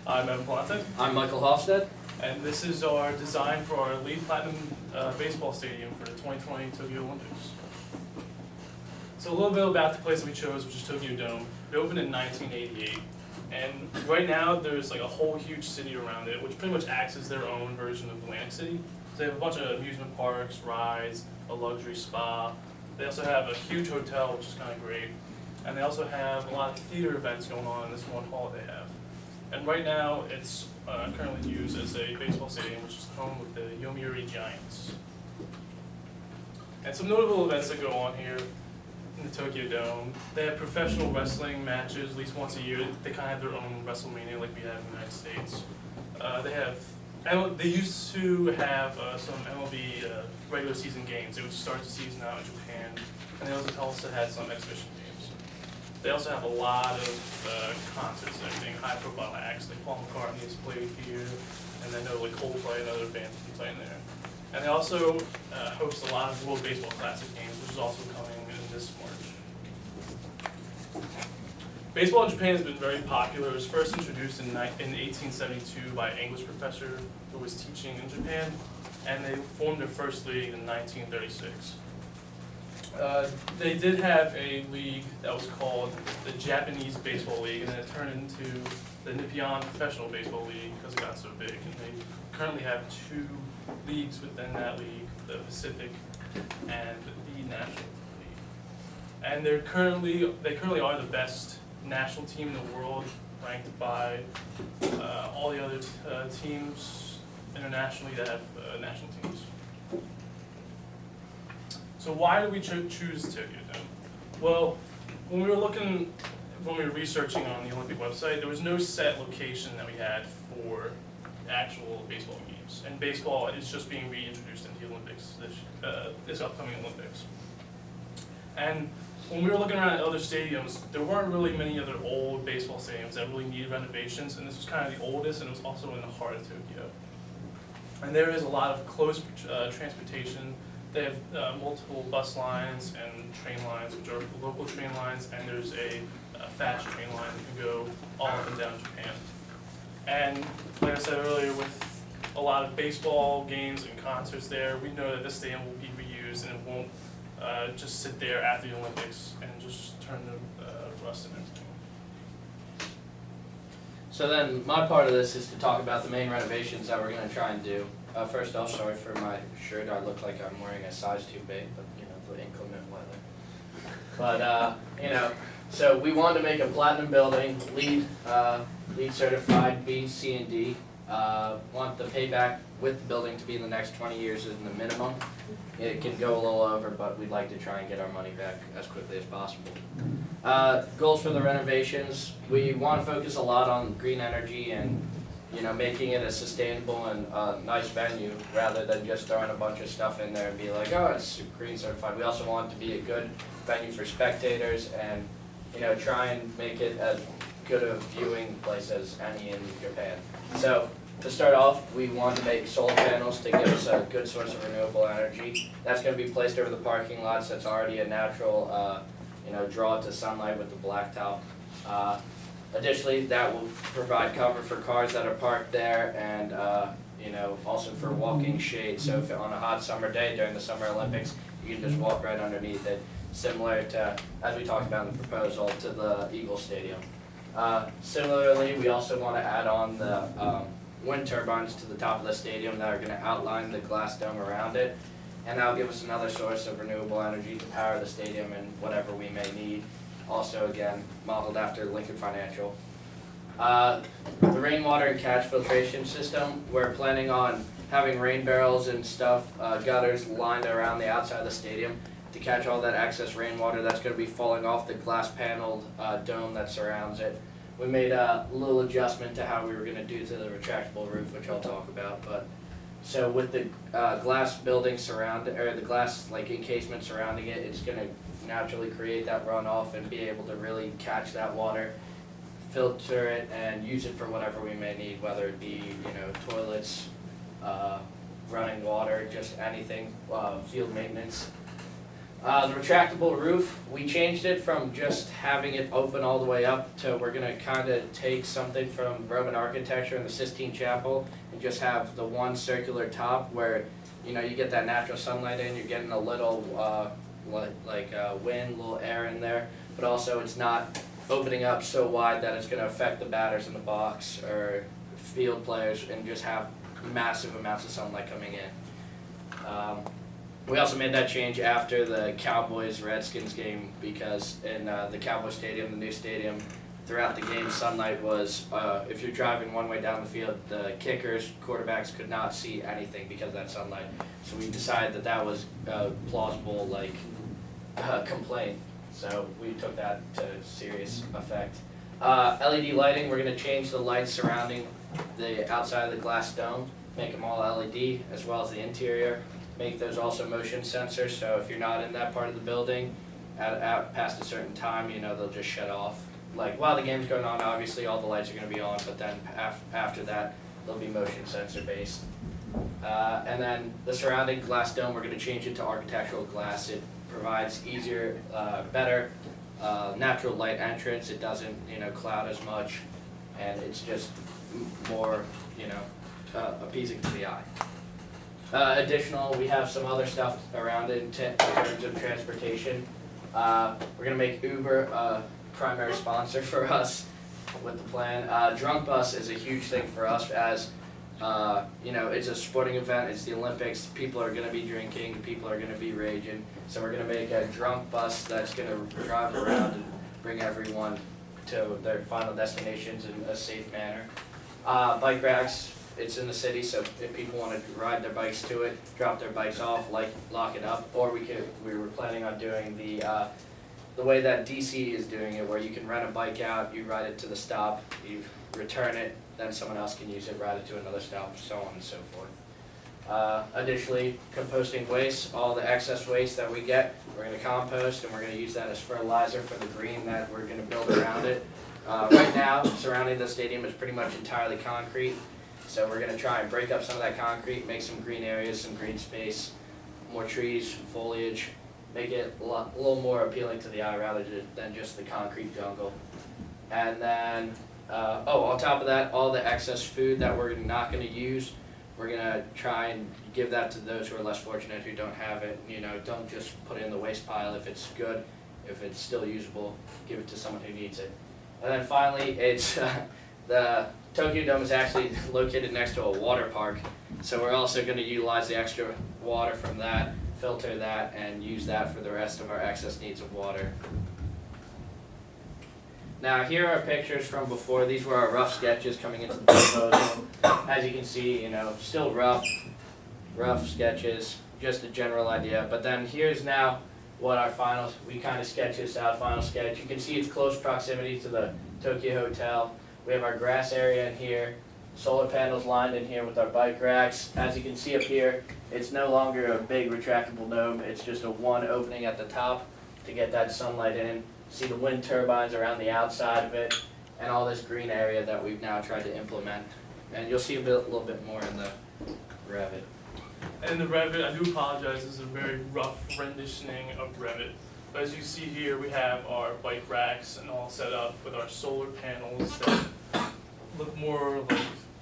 I'm Pallante, I'm Michael Hofstedt. and this is our design for our LEED Platinum baseball stadium for the 2020 Tokyo Olympics. So a little bit about the place that we chose, which is Tokyo Dome. It opened in 1988, and right now there's like a whole huge city around it, which pretty much acts as their own version of Atlantic City. So they have a bunch of amusement parks, rides, a luxury spa. They also have a huge hotel, which is kind of great. And they also have a lot of theater events going on in this one hall they have. And right now, it's currently used as a baseball stadium, which is home with the Yomiuri Giants. And some notable events that go on here in the Tokyo Dome. They have professional wrestling matches at least once a year. They kind of have their own WrestleMania like we have in the United States. They used to have some MLB regular season games. They would start the season out in Japan, and they also had some exhibition games. They also have a lot of concerts and everything, high-profile acts. Like Paul McCartney has played here, and I know like Coldplay and other bands can play in there. And they also host a lot of World Baseball Classic games, which is also coming in this March. Baseball in Japan has been very popular. It was first introduced in 1872 by an English professor who was teaching in Japan, and they formed their first league in 1936. They did have a league that was called the Japanese Baseball League, and then it turned into the Nippon Professional Baseball League because it got so big. And they currently have two leagues within that league, the Pacific and the National League. And they currently are the best national team in the world, ranked by all the other teams internationally that have national teams. So why did we choose Tokyo Dome? Well, when we were researching on the Olympic website, there was no set location that we had for actual baseball games. And baseball is just being reintroduced into the Olympics, this upcoming Olympics. And when we were looking around at other stadiums, there weren't really many other old baseball stadiums that really needed renovations, and this was kind of the oldest, and it was also in the heart of Tokyo. And there is a lot of close transportation. They have multiple bus lines and train lines, which are local train lines, and there's a fast train line that can go all up and down Japan. And like I said earlier, with a lot of baseball games and concerts there, we know that this stadium will be reused and it won't just sit there after the Olympics and just turn to rust and everything. So then my part of this is to talk about the main renovations that we're going to try and do. First off, sorry for my shirt. I look like I'm wearing a size too big, but the inclement weather. But so we wanted to make a platinum building, LEED certified B, C, and D. Want the payback with the building to be in the next 20 years in the minimum. It can go a little over, but we'd like to try and get our money back as quickly as possible. Goals for the renovations: we want to focus a lot on green energy and making it a sustainable and nice venue rather than just throwing a bunch of stuff in there and be like, oh, it's green certified. We also want it to be a good venue for spectators and try and make it as good a viewing place as any in Japan. So to start off, we want to make solar panels to give us a good source of renewable energy. That's going to be placed over the parking lots. That's already a natural draw to sunlight with the blacktop. Additionally, that will provide cover for cars that are parked there and also for walking shade. So if on a hot summer day during the Summer Olympics, you can just walk right underneath it, similar to, as we talked about in the proposal, to the Eagle Stadium. Similarly, we also want to add on the wind turbines to the top of the stadium that are going to outline the glass dome around it, and that will give us another source of renewable energy to power the stadium and whatever we may need. Also, again, modeled after Lincoln Financial. The rainwater and catch filtration system, we're planning on having rain barrels and stuff, gutters lined around the outside of the stadium to catch all that excess rainwater that's going to be falling off the glass paneled dome that surrounds it. We made a little adjustment to how we were going to do to the retractable roof, which I'll talk about. But so with the glass building the glass encasement surrounding it, it's going to naturally create that runoff and be able to really catch that water, filter it, and use it for whatever we may need, whether it be toilets, running water, just anything, field maintenance. The retractable roof, we changed it from just having it open all the way up to we're gonna kinda take something from Roman architecture in the Sistine Chapel and just have the one circular top where, you know, you get that natural sunlight in, you're getting a little, wind, little air in there, but also it's not opening up so wide that it's gonna affect the batters in the box or field players and just have massive amounts of sunlight coming in. We also made that change after the Cowboys-Redskins game because in the Cowboy Stadium, the new stadium, throughout the game, sunlight was, if you're driving one way down the field, the kickers, quarterbacks could not see anything because of that sunlight. So we decided that that was a plausible, complaint. So we took that to serious effect. LED lighting, we're gonna change the lights surrounding the outside of the glass dome, make them all LED, as well as the interior. Make those also motion sensors, so if you're not in that part of the building, at past a certain time, you know, they'll just shut off. Like, while the game's going on, obviously, all the lights are gonna be on, but then after that, they'll be motion sensor based. And then the surrounding glass dome, we're gonna change it to architectural glass. It provides easier, better, natural light entrance. It doesn't, you know, cloud as much, and it's just more, you know, appeasing to the eye. Additional, we have some other stuff around it in terms of transportation. We're gonna make Uber a primary sponsor for us with the plan. Drunk bus is a huge thing for us as, you know, it's a sporting event, it's the Olympics, people are gonna be drinking, people are gonna be raging. So we're gonna make a drunk bus that's gonna drive around and bring everyone to their final destinations in a safe manner. Bike racks, it's in the city, so if people wanna ride their bikes to it, drop their bikes off, lock it up, or we were planning on doing the way that DC is doing it, where you can rent a bike out, you ride it to the stop, you return it, then someone else can use it, ride it to another stop, so on and so forth. Additionally, composting waste, all the excess waste that we get, we're gonna compost and we're gonna use that as fertilizer for the green that we're gonna build around it. Right now, surrounding the stadium is pretty much entirely concrete, so we're gonna try and break up some of that concrete, make some green areas, some green space, more trees, foliage, make it a little more appealing to the eye rather than just the concrete jungle. And then, on top of that, all the excess food that we're not gonna use, we're gonna try and give that to those who are less fortunate who don't have it. You know, don't just put it in the waste pile. If it's good, if it's still usable, give it to someone who needs it. And then finally, it's the Tokyo Dome is actually located next to a water park, so we're also gonna utilize the extra water from that, filter that, and use that for the rest of our excess needs of water. Now here are pictures from before. These were our rough sketches coming into the proposal. As you can see, you know, still rough sketches, just a general idea. But then here's now what our final, we kind of sketch this out, final sketch. You can see it's close proximity to the Tokyo Hotel. We have our grass area in here, solar panels lined in here with our bike racks. As you can see up here, it's no longer a big retractable dome, it's just a one opening at the top to get that sunlight in. See the wind turbines around the outside of it, and all this green area that we've now tried to implement. And you'll see a little bit more in the Revit. And the Revit, I do apologize, this is a very rough renditioning of Revit. But as you see here, we have our bike racks and all set up with our solar panels that look more like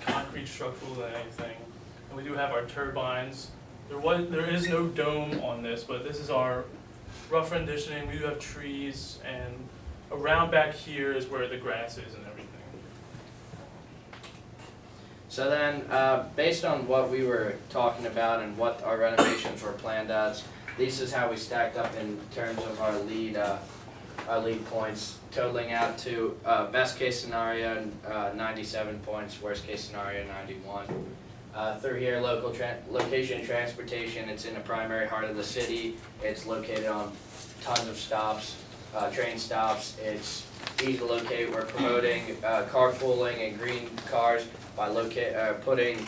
concrete structural than anything. And we do have our turbines. There is no dome on this, but this is our rough renditioning. We do have trees, and around back here is where the grass is and everything. So then, based on what we were talking about and what our renovations were planned as, this is how we stacked up in terms of our lead points, totaling out to best case scenario 97 points, worst case scenario 91. Through here, location and transportation, it's in the primary heart of the city. It's located on tons of stops, train stops. It's easy to locate. We're promoting carpooling and green cars by putting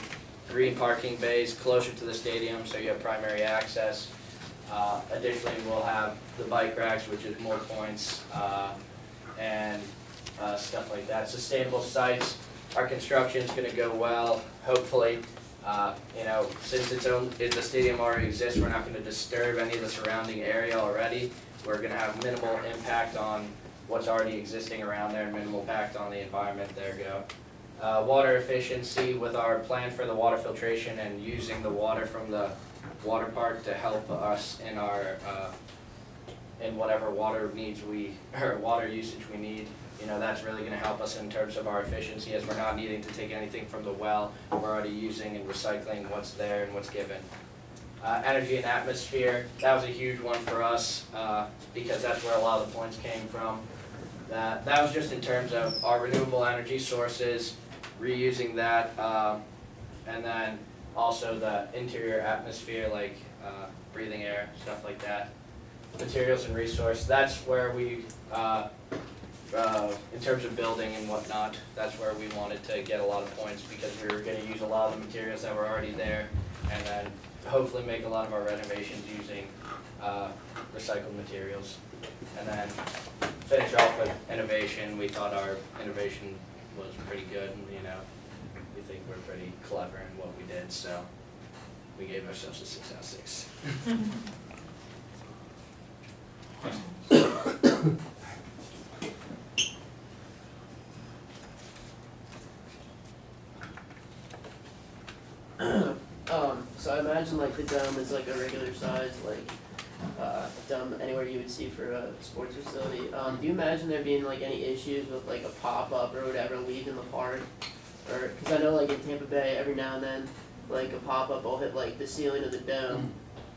green parking bays closer to the stadium so you have primary access. Additionally, we'll have the bike racks, which is more points, and stuff like that. Sustainable sites. Our construction is going to go well, hopefully. Since the stadium already exists, we're not gonna disturb any of the surrounding area already. We're gonna have minimal impact on what's already existing around there and minimal impact on the environment there go. Water efficiency with our plan for the water filtration and using the water from the water park to help us in our, in whatever water usage we need. That's really gonna help us in terms of our efficiency, as we're not needing to take anything from the well. We're already using and recycling what's there and what's given. Energy and atmosphere, that was a huge one for us, because that's where a lot of the points came from. That was just in terms of our renewable energy sources, reusing that, and then also the interior atmosphere, like breathing air, stuff like that. Materials and resource, that's where we, in terms of building and whatnot, that's where we wanted to get a lot of points, because we were gonna use a lot of the materials that were already there, and then hopefully make a lot of our renovations using recycled materials. And then finish off with innovation. We thought our innovation was pretty good, and we think we're pretty clever in what we did, so we gave ourselves a 6 out of 6. So I imagine like the dome is like a regular size dome anywhere you would see for a sports facility. Do you imagine there being like any issues with like a pop-up or whatever leaving the park? Or, cause I know like in Tampa Bay every now and then like a pop-up will hit like the ceiling of the dome.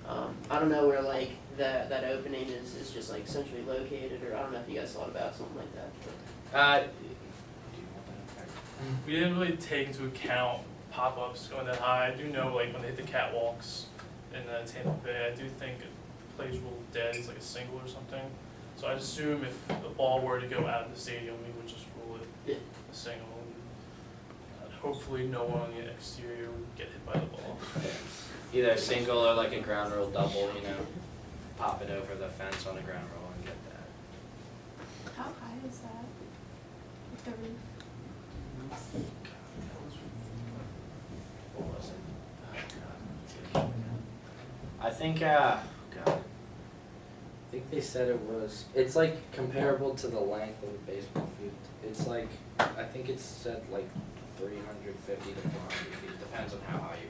I don't know where like that opening is just like centrally located, or I don't know if you guys thought about something like that. We didn't really take into account pop-ups going that high. I do know like when they hit the catwalks in Tampa Bay, I do think the place will dead is like a single or something. So I assume if the ball were to go out of the stadium, we would just rule it a single. And hopefully no one on the exterior would get hit by the ball. Either a single or like a ground rule double, pop it over the fence on a ground rule and get that. How high is that? With the roof? What was it? Oh, God. I think, God. I think they said it's like comparable to the length of a baseball field. It's like, I think it's said like 350 to 400 feet, depends on how high you